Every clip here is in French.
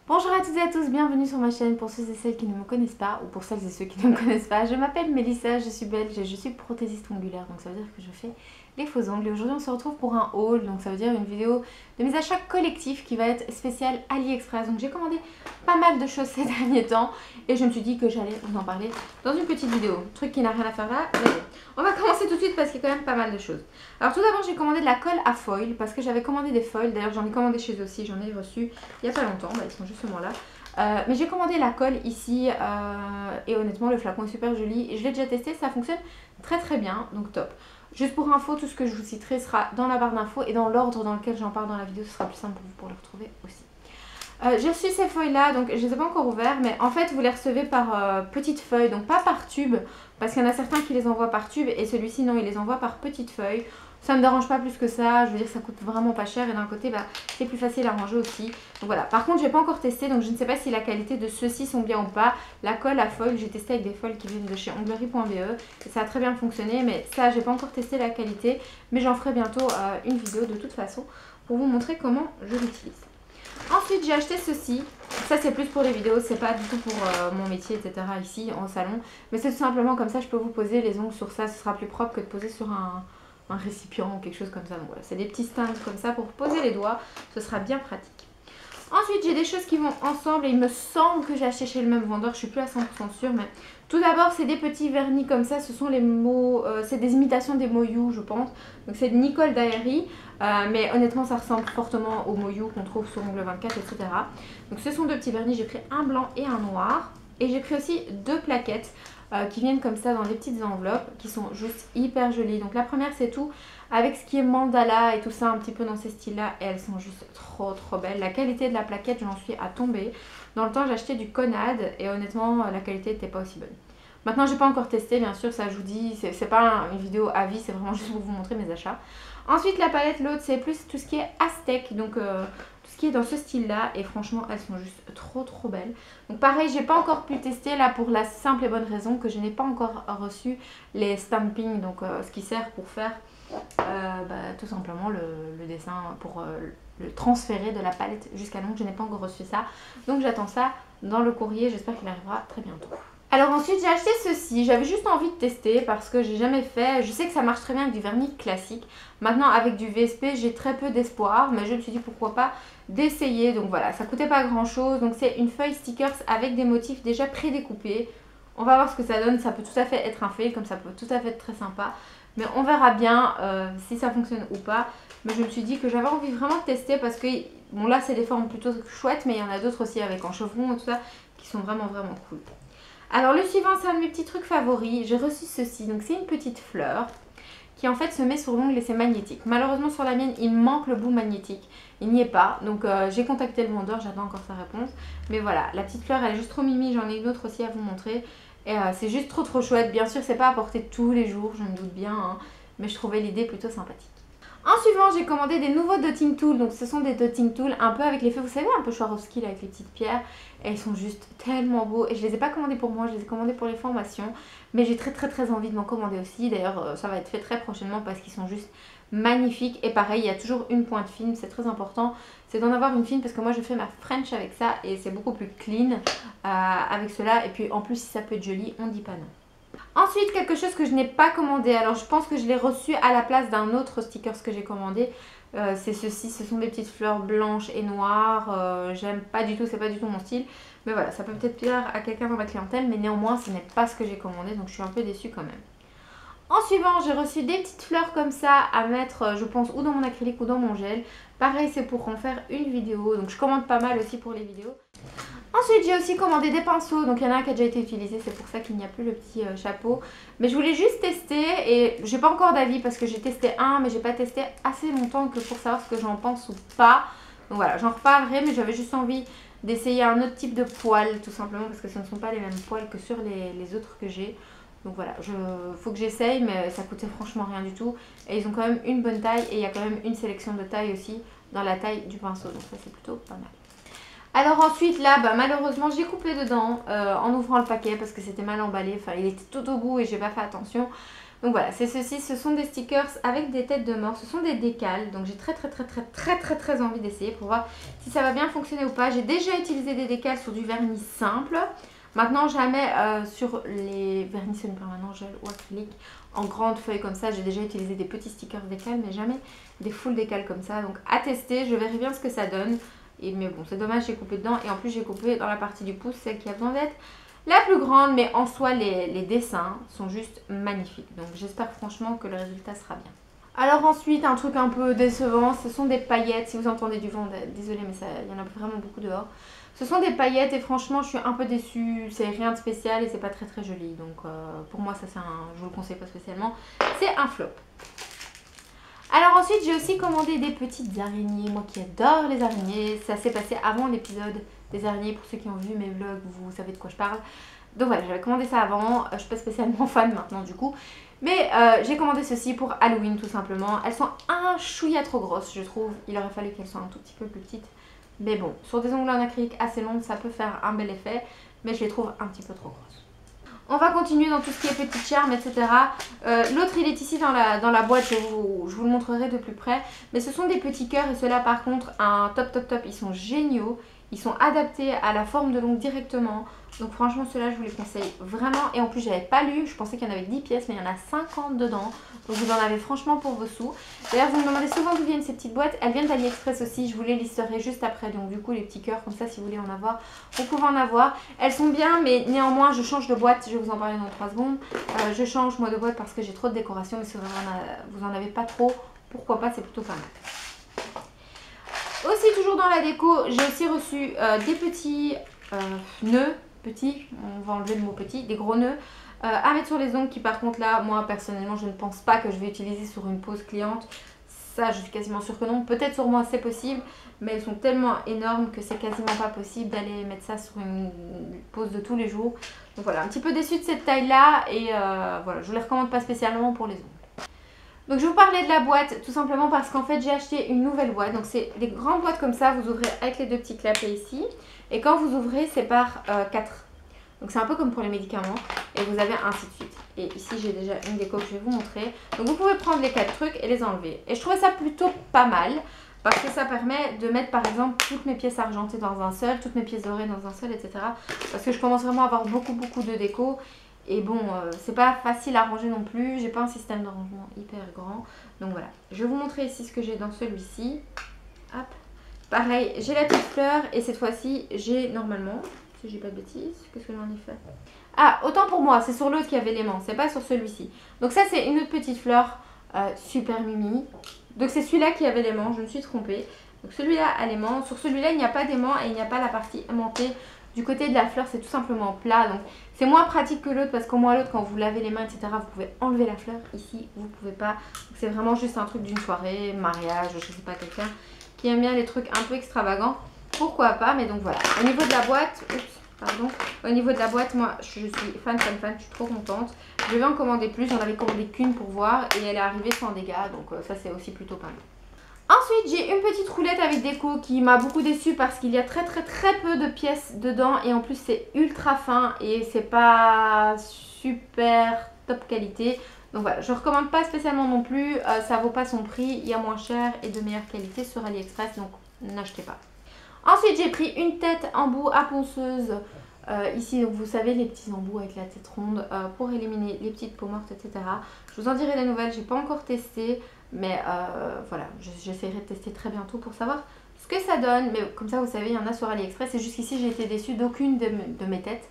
Bonjour à toutes et à tous, bienvenue sur ma chaîne pour ceux et celles qui ne me connaissent pas ou pour celles et ceux qui ne me connaissent pas. Je m'appelle Mélissa, je suis belge et je suis prothésiste ongulaire, donc ça veut dire que je fais les faux ongles. Et aujourd'hui on se retrouve pour un haul, donc ça veut dire une vidéo de mes achats collectifs qui va être spéciale AliExpress. Donc j'ai commandé pas mal de choses ces derniers temps et je me suis dit que j'allais vous en parler dans une petite vidéo. Truc qui n'a rien à faire là, mais bon. On va commencer tout de suite parce qu'il y a quand même pas mal de choses. Alors tout d'abord j'ai commandé de la colle à foil parce que j'avais commandé des foils, d'ailleurs j'en ai commandé chez eux aussi, j'en ai reçu il y a pas longtemps, ils sont justement là. Mais j'ai commandé la colle ici et honnêtement le flacon est super joli et je l'ai déjà testé, ça fonctionne très très bien, donc top. Juste pour info, tout ce que je vous citerai sera dans la barre d'infos et dans l'ordre dans lequel j'en parle dans la vidéo, ce sera plus simple pour vous pour le retrouver aussi. J'ai reçu ces feuilles là, donc je ne les ai pas encore ouvertes, mais en fait vous les recevez par petites feuilles, donc pas par tube, parce qu'il y en a certains qui les envoient par tube et celui-ci non, il les envoie par petites feuilles. Ça me dérange pas plus que ça, je veux dire ça coûte vraiment pas cher et d'un côté c'est plus facile à ranger aussi. Donc voilà, par contre j'ai pas encore testé, donc je ne sais pas si la qualité de ceux-ci sont bien ou pas. La colle à foil, j'ai testé avec des foils qui viennent de chez onglerie.be et ça a très bien fonctionné, mais ça j'ai pas encore testé la qualité, mais j'en ferai bientôt une vidéo de toute façon pour vous montrer comment je l'utilise. Ensuite j'ai acheté ceci, ça c'est plus pour les vidéos, c'est pas du tout pour mon métier etc ici en salon, mais c'est tout simplement comme ça je peux vous poser les ongles sur ça, ce sera plus propre que de poser sur un récipient ou quelque chose comme ça. Donc voilà, c'est des petits stands comme ça pour poser les doigts, ce sera bien pratique. Ensuite j'ai des choses qui vont ensemble et il me semble que j'ai acheté chez le même vendeur, je suis plus à 100% sûre, mais tout d'abord c'est des petits vernis comme ça, ce sont les mots, c'est des imitations des Moyou je pense, donc c'est de Nicole Diary, mais honnêtement ça ressemble fortement aux Moyou qu'on trouve sur Ongle 24 etc. Donc ce sont deux petits vernis, j'ai pris un blanc et un noir et j'ai pris aussi deux plaquettes qui viennent comme ça dans des petites enveloppes qui sont juste hyper jolies. Donc la première c'est tout avec ce qui est mandala et tout ça un petit peu dans ces styles là et elles sont juste trop belles. La qualité de la plaquette j'en suis à tomber. Dans le temps j'ai acheté du Conad et honnêtement la qualité n'était pas aussi bonne. Maintenant j'ai pas encore testé bien sûr, ça je vous dis, c'est pas une vidéo à vie, c'est vraiment juste pour vous montrer mes achats. Ensuite la palette, l'autre c'est plus tout ce qui est aztèque, donc tout ce qui est dans ce style là et franchement elles sont juste trop belles. Donc pareil j'ai pas encore pu tester là pour la simple et bonne raison que je n'ai pas encore reçu les stampings, donc ce qui sert pour faire tout simplement le dessin pour le transférer de la palette jusqu'à l'ongle. Je n'ai pas encore reçu ça, donc j'attends ça dans le courrier, j'espère qu'il arrivera très bientôt. Alors ensuite j'ai acheté ceci, j'avais juste envie de tester parce que j'ai jamais fait, je sais que ça marche très bien avec du vernis classique. Maintenant avec du VSP j'ai très peu d'espoir, mais je me suis dit pourquoi pas d'essayer. Donc voilà, ça coûtait pas grand chose, donc c'est une feuille stickers avec des motifs déjà prédécoupés. On va voir ce que ça donne, ça peut tout à fait être un fail, comme ça peut tout à fait être très sympa. Mais on verra bien si ça fonctionne ou pas. Mais je me suis dit que j'avais envie vraiment de tester parce que, bon là c'est des formes plutôt chouettes, mais il y en a d'autres aussi avec en chevron et tout ça qui sont vraiment cool. Alors le suivant c'est un de mes petits trucs favoris, j'ai reçu ceci, donc c'est une petite fleur qui en fait se met sur l'ongle et c'est magnétique. Malheureusement sur la mienne il manque le bout magnétique, il n'y est pas, donc j'ai contacté le vendeur, j'attends encore sa réponse. Mais voilà, la petite fleur elle est juste trop mimi, j'en ai une autre aussi à vous montrer. Et c'est juste trop chouette, bien sûr c'est pas à porter tous les jours, je me doute bien, hein, mais je trouvais l'idée plutôt sympathique. En suivant, j'ai commandé des nouveaux dotting tools. Donc ce sont des dotting tools un peu avec l'effet, vous savez, un peu Swarovski là, avec les petites pierres. Et ils sont juste tellement beaux. Et je les ai pas commandés pour moi, je les ai commandés pour les formations. Mais j'ai très envie de m'en commander aussi. D'ailleurs, ça va être fait très prochainement parce qu'ils sont juste magnifiques. Et pareil, il y a toujours une pointe fine, c'est très important. C'est d'en avoir une fine parce que moi je fais ma French avec ça. Et c'est beaucoup plus clean avec cela. Et puis en plus, si ça peut être joli, on dit pas non. Ensuite, quelque chose que je n'ai pas commandé, alors je pense que je l'ai reçu à la place d'un autre sticker que j'ai commandé. C'est ceci, ce sont des petites fleurs blanches et noires, j'aime pas du tout, c'est pas du tout mon style. Mais voilà, ça peut peut-être plaire à quelqu'un dans ma clientèle, mais néanmoins ce n'est pas ce que j'ai commandé, donc je suis un peu déçue quand même. En suivant, j'ai reçu des petites fleurs comme ça à mettre, je pense, ou dans mon acrylique ou dans mon gel. Pareil, c'est pour en faire une vidéo, donc je commande pas mal aussi pour les vidéos. Ensuite j'ai aussi commandé des pinceaux, donc il y en a un qui a déjà été utilisé, c'est pour ça qu'il n'y a plus le petit chapeau. Mais je voulais juste tester et j'ai pas encore d'avis parce que j'ai testé un mais j'ai pas testé assez longtemps que pour savoir ce que j'en pense ou pas. Donc voilà, j'en reparlerai mais j'avais juste envie d'essayer un autre type de poils tout simplement parce que ce ne sont pas les mêmes poils que sur les autres que j'ai. Donc voilà, faut que j'essaye mais ça coûtait franchement rien du tout. Et ils ont quand même une bonne taille et il y a quand même une sélection de taille aussi dans la taille du pinceau, donc ça c'est plutôt pas mal. Alors ensuite là malheureusement j'ai coupé dedans en ouvrant le paquet parce que c'était mal emballé, enfin il était tout au bout et j'ai pas fait attention. Donc voilà, c'est ceci, ce sont des stickers avec des têtes de mort, ce sont des décals. Donc j'ai très envie d'essayer pour voir si ça va bien fonctionner ou pas. J'ai déjà utilisé des décals sur du vernis simple. Maintenant jamais sur les vernis semi-permanents gel ou acrylique en grande feuille comme ça. J'ai déjà utilisé des petits stickers décals mais jamais des full décals comme ça. Donc à tester, je verrai bien ce que ça donne. Mais bon, c'est dommage, j'ai coupé dedans et en plus j'ai coupé dans la partie du pouce, celle qui a besoin d'être la plus grande, mais en soi les dessins sont juste magnifiques. Donc j'espère franchement que le résultat sera bien. Alors ensuite, un truc un peu décevant, ce sont des paillettes. Si vous entendez du vent, désolé mais il y en a vraiment beaucoup dehors. Ce sont des paillettes et franchement je suis un peu déçue. C'est rien de spécial et c'est pas très joli. Donc pour moi ça c'est je vous le conseille pas spécialement. C'est un flop. Alors ensuite j'ai aussi commandé des petites araignées, moi qui adore les araignées, ça s'est passé avant l'épisode des araignées, pour ceux qui ont vu mes vlogs, vous savez de quoi je parle. Donc voilà, j'avais commandé ça avant, je suis pas spécialement fan maintenant du coup, mais j'ai commandé ceci pour Halloween tout simplement. Elles sont un chouïa trop grosses je trouve, il aurait fallu qu'elles soient un tout petit peu plus petites, mais bon, sur des ongles en acrylique assez longs ça peut faire un bel effet, mais je les trouve un petit peu trop grosses. On va continuer dans tout ce qui est petite charme, etc. L'autre il est ici dans la boîte, je vous le montrerai de plus près. Mais ce sont des petits cœurs et ceux-là par contre, un top. Ils sont géniaux. Ils sont adaptés à la forme de l'ongle directement. Donc franchement ceux-là je vous les conseille vraiment. Et en plus j'avais pas lu, je pensais qu'il y en avait 10 pièces mais il y en a 50 dedans. Donc vous en avez franchement pour vos sous. D'ailleurs vous me demandez souvent d'où viennent ces petites boîtes. Elles viennent d'AliExpress aussi, je vous les listerai juste après. Donc du coup les petits cœurs comme ça si vous voulez en avoir, vous pouvez en avoir. Elles sont bien mais néanmoins je change de boîte, je vais vous en parler dans 3 secondes. Je change moi de boîte parce que j'ai trop de décoration. Mais si vous en avez pas trop, pourquoi pas, c'est plutôt pas mal. Aussi toujours dans la déco, j'ai aussi reçu des petits nœuds, petits, on va enlever le mot petit, des gros nœuds à mettre sur les ongles qui par contre là, moi personnellement je ne pense pas que je vais utiliser sur une pose cliente. Ça je suis quasiment sûre que non, peut-être sur moi c'est possible, mais elles sont tellement énormes que c'est quasiment pas possible d'aller mettre ça sur une pose de tous les jours. Donc voilà, un petit peu déçue de cette taille là et voilà, je ne les recommande pas spécialement pour les ongles. Donc je vous parlais de la boîte tout simplement parce qu'en fait j'ai acheté une nouvelle boîte. Donc c'est des grandes boîtes comme ça, vous ouvrez avec les deux petits clapets ici. Et quand vous ouvrez c'est par 4. Donc c'est un peu comme pour les médicaments. Et vous avez ainsi de suite. Et ici j'ai déjà une déco que je vais vous montrer. Donc vous pouvez prendre les 4 trucs et les enlever. Et je trouvais ça plutôt pas mal. Parce que ça permet de mettre par exemple toutes mes pièces argentées dans un seul, toutes mes pièces dorées dans un seul, etc. Parce que je commence vraiment à avoir beaucoup de déco. Et bon, c'est pas facile à ranger non plus. J'ai pas un système de rangement hyper grand. Donc voilà. Je vais vous montrer ici ce que j'ai dans celui-ci. Hop. Pareil, j'ai la petite fleur. Et cette fois-ci, j'ai normalement, si j'ai pas de bêtises, qu'est-ce que j'en ai fait? Ah, autant pour moi, c'est sur l'autre qu'il y avait l'aimant. C'est pas sur celui-ci. Donc ça, c'est une autre petite fleur super mimi. Donc c'est celui-là qui avait l'aimant. Je me suis trompée. Donc celui-là a l'aimant. Sur celui-là, il n'y a pas d'aimant et il n'y a pas la partie aimantée. Du côté de la fleur, c'est tout simplement plat. Donc c'est moins pratique que l'autre parce qu'au moins l'autre, quand vous lavez les mains, etc., vous pouvez enlever la fleur. Ici, vous pouvez pas. C'est vraiment juste un truc d'une soirée, mariage, je sais pas, quelqu'un qui aime bien les trucs un peu extravagants. Pourquoi pas, mais donc voilà. Au niveau de la boîte, au niveau de la boîte, moi je suis fan, je suis trop contente. Je vais en commander plus, j'en avais commandé qu'une pour voir et elle est arrivée sans dégâts. Donc ça c'est aussi plutôt pas mal. Ensuite, j'ai une petite roulette avec déco qui m'a beaucoup déçue parce qu'il y a très peu de pièces dedans et en plus c'est ultra fin et c'est pas super top qualité. Donc voilà, je ne recommande pas spécialement non plus, ça vaut pas son prix, il y a moins cher et de meilleure qualité sur AliExpress, donc n'achetez pas. Ensuite, j'ai pris une tête embout à ponceuse. Ici, donc vous savez, les petits embouts avec la tête ronde pour éliminer les petites peaux mortes, etc. Je vous en dirai des nouvelles, j'ai pas encore testé. Mais voilà, j'essaierai de tester très bientôt pour savoir ce que ça donne. Mais comme ça, vous savez, il y en a sur AliExpress. Et jusqu'ici, j'ai été déçue d'aucune de mes têtes.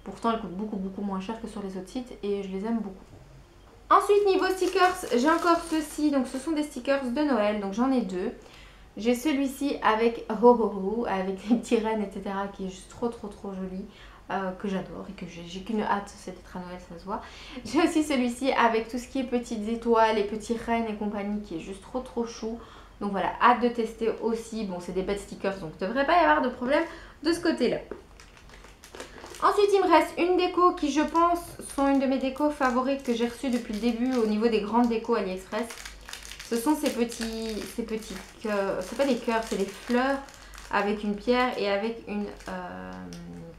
Pourtant, elles coûtent beaucoup moins cher que sur les autres sites. Et je les aime beaucoup. Ensuite, niveau stickers, j'ai encore ceux-ci. Donc, ce sont des stickers de Noël. Donc, j'en ai deux. J'ai celui-ci avec Ho Ho Ho, avec les petits rennes, etc. Qui est juste trop joli. Que j'adore et que j'ai qu'une hâte, c'est d'être à Noël, ça se voit. J'ai aussi celui-ci avec tout ce qui est petites étoiles et petits rennes et compagnie qui est juste trop chou. Donc voilà, hâte de tester aussi. Bon, c'est des bêtes stickers donc il ne devrait pas y avoir de problème de ce côté-là. Ensuite, il me reste une déco qui, je pense, sont une de mes décos favorites que j'ai reçues depuis le début au niveau des grandes décos AliExpress. Ce sont ces petits cœurs, c'est pas des cœurs, c'est des fleurs avec une pierre et avec une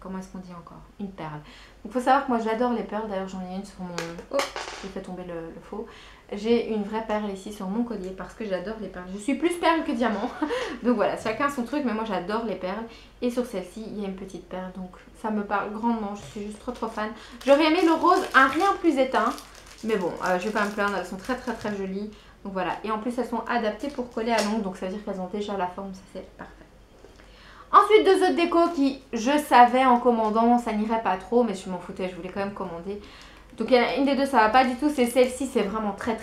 comment est-ce qu'on dit encore? Une perle. Donc il faut savoir que moi j'adore les perles, d'ailleurs j'en ai une sur mon... Oh, j'ai fait tomber le faux. J'ai une vraie perle ici sur mon collier parce que j'adore les perles. Je suis plus perle que diamant. Donc voilà, chacun son truc, mais moi j'adore les perles. Et sur celle-ci, il y a une petite perle, donc ça me parle grandement. Je suis juste trop fan. J'aurais aimé le rose, un rien plus éteint. Mais bon, je vais pas me plaindre, elles sont très jolies. Donc voilà, et en plus elles sont adaptées pour coller à l'ongle. Donc ça veut dire qu'elles ont déjà la forme, ça c'est parfait. Ensuite, deux autres décos qui, je savais en commandant, ça n'irait pas trop. Mais je m'en foutais, je voulais quand même commander. Donc il y en a une des deux, ça va pas du tout, c'est celle-ci, c'est vraiment très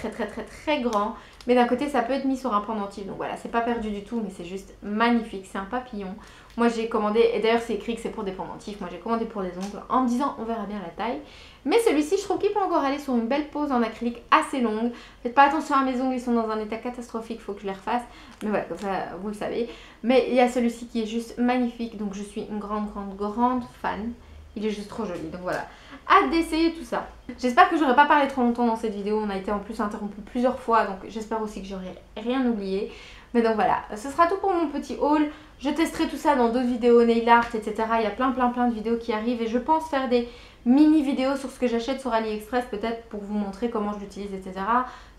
grand. Mais d'un côté, ça peut être mis sur un pendentif. Donc voilà, c'est pas perdu du tout, mais c'est juste magnifique. C'est un papillon. Moi j'ai commandé, et d'ailleurs c'est écrit que c'est pour des pendentifs. Moi j'ai commandé pour les ongles en me disant on verra bien la taille. Mais celui-ci, je trouve qu'il peut encore aller sur une belle pose en acrylique assez longue. Faites pas attention à mes ongles, ils sont dans un état catastrophique, il faut que je les refasse. Mais voilà, comme ça vous le savez. Mais il y a celui-ci qui est juste magnifique, donc je suis une grande fan. Il est juste trop joli, donc voilà. Hâte d'essayer tout ça. J'espère que j'aurai pas parlé trop longtemps dans cette vidéo. On a été en plus interrompu plusieurs fois, donc j'espère aussi que j'aurai rien oublié. Mais donc voilà, ce sera tout pour mon petit haul. Je testerai tout ça dans d'autres vidéos, nail art, etc. Il y a plein de vidéos qui arrivent et je pense faire des mini vidéos sur ce que j'achète sur AliExpress, peut-être pour vous montrer comment je l'utilise, etc.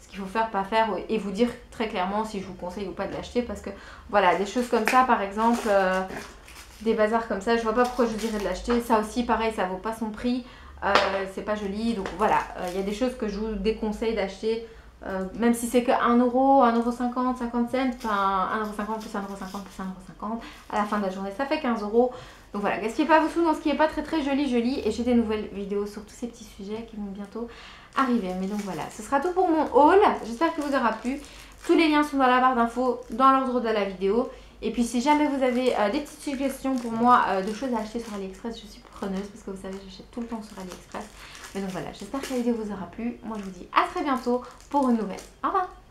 Ce qu'il faut faire, pas faire, et vous dire très clairement si je vous conseille ou pas de l'acheter, parce que voilà, des choses comme ça, par exemple, des bazars comme ça, je vois pas pourquoi je vous dirais de l'acheter. Ça aussi, pareil, ça vaut pas son prix, c'est pas joli, donc voilà, il y a des choses que je vous déconseille d'acheter. Même si c'est que 1€, 1,50€, 50 cents, enfin 1,50€ plus 1,50€ plus 1,50€, à la fin de la journée ça fait 15€. Donc voilà, gaspillez pas vos sous dans ce qui n'est pas très joli. Et j'ai des nouvelles vidéos sur tous ces petits sujets qui vont bientôt arriver. Mais donc voilà, ce sera tout pour mon haul. J'espère que vous aura plu. Tous les liens sont dans la barre d'infos, dans l'ordre de la vidéo. Et puis si jamais vous avez des petites suggestions pour moi de choses à acheter sur AliExpress, je suis preneuse parce que vous savez, j'achète tout le temps sur AliExpress. Mais donc voilà, j'espère que la vidéo vous aura plu. Moi je vous dis à très bientôt pour une nouvelle. Au revoir!